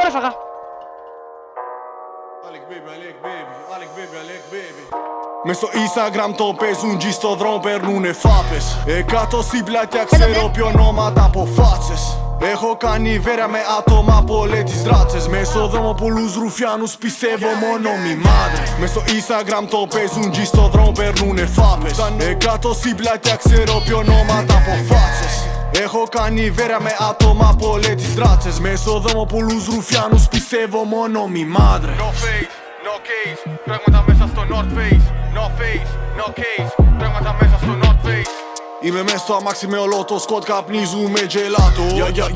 έφαγα. Μες στο Instagram το παίζουν G, στο δρόμο περνουνε φάπες. 100 στην πλατεία, ξέρω ποιο ονόματα από φάτσες. Έχω κάνει βέρα με άτομα από όλες τις δράτσες. Μες στο δρόμο πολλούς ρουφιάνους, πιστεύω μόνο μη μάδρε. Μες στο Instagram το παίζουν G, στο δρόμο περνουνε φάπες. 100 στην πλατεία, ξέρω ποιο ονόματα από φάτσες. Έχω κάνει βέρα με άτομα από όλες τις δράτσες. Μες στο δρόμο πολλούς ρουφιάνους, πιστεύω μόνο μη μάδρε. No face, no case, πράγματα μέσα στο North Face. No face, no case, πράγματα μέσα στο North Face. Είμαι μες στο αμάξι με όλο το σκοτ, καπνίζουμε γελάτο.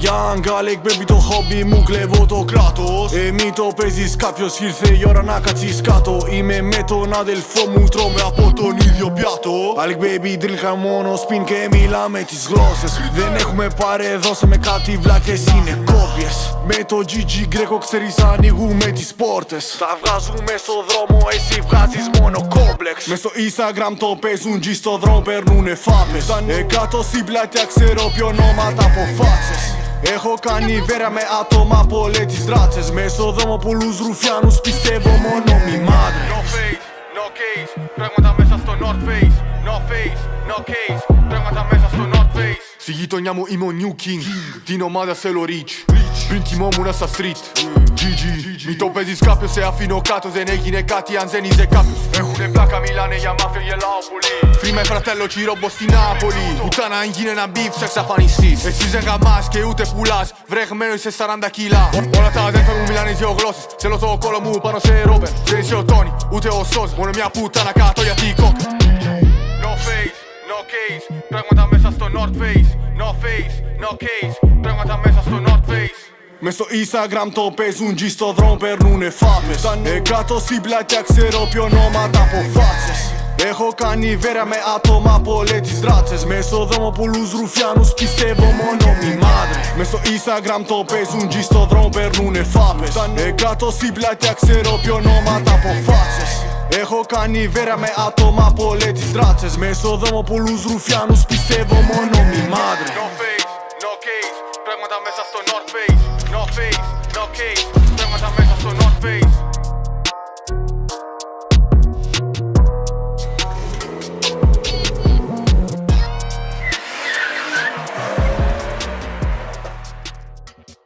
Young Alec baby, το χόμπι μου κλέβω το κράτος. Μη το παίζεις, κάποιος ήρθε η ώρα να κάτσεις κάτω. Είμαι με τον αδελφό μου, τρώμε από τον ίδιο πιάτο. Alec baby, δρίλχα μόνο σπιν και μιλάμε τις γλώσσες. Δεν έχουμε παρεδώσει κάτι βλάκες, είναι κόπιες. Με το GG Greco ξέρεις ανοίγουμε τις πόρτες. Τα βγάζουμε στο δρόμο, εσύ βγάζεις μόνο κόμπλεξ. Μες στο Instagram το παίζουν G, στο δρόμο περνουνε φάπες. 100 στην πλατεία, ξέρω ποιο ονόματα από φάτσες. Έχω κάνει βέρα με άτομα από όλες τις δράτσες. Μες στο δρόμο πολλούς ρουφιάνους, πιστεύω μόνο μη μάδρε. No face, no case, πράγματα μέσα στο North Face. No face, no case, πράγματα μέσα στο North Face. Στη γειτονιά μου είμαι ο New King, την ομάδα θέλω rich. Πριν κοιμόμουν στα street, GG. Μη το παίζεις, κάποιος σε αφήνω κάτω. Δεν έγινε κάτι αν δεν είσαι κάποιος. Έχουνε πλάκα, μιλάνε για μάφια, γελάω πολύ. Free με φρατέλο κι ρόμπο στην Νάπολη. Πουτάνα αν γίνει ένα beef, θα εξαφανιστείς. Εσύ δεν γαμάς και ούτε πουλάς, βρεγμένο είσαι 40 κιλά. Όλα τα αδέρφια μου μιλάνε δύο γλώσσες. Θέλω το κόλλο μου πάνω σε ρόμπερ. Δεν είσαι ο Τόνι, ούτε ο Σόζ. Μόνο μια πουτάνα κάτω γιατί η κόκα. No face, no case, πράγματα μέσα στο North Face. No face, no case, πράγματα μέσα στο North Face. Μες στο Instagram το παίζουν G, στο δρόμο περνουνε φάπες. 100 στην πλατεία, ξέρω ποιο ονόματα από φάτσες. Έχω κάνει βέρα με άτομα από όλες τις δράτσες. Μες στο δρόμο πολλούς ρουφιάνους, πιστεύω μόνο μη μάδρε. Μες στο Instagram το παίζουν G, στο δρόμο περνουνε φάπες. 100 στην πλατεία, ξέρω ποιο ονόματα από φάτσες. Έχω κάνει βέρα με άτομα από όλες τις δράτσες. Μες στο δρόμο πολλούς ρουφιάνους, πιστεύω μόνο μη μάδρε. No face, no case, πράγματα μέσα στο North Face. No face, no case, πράγματα μέσα στο North Face.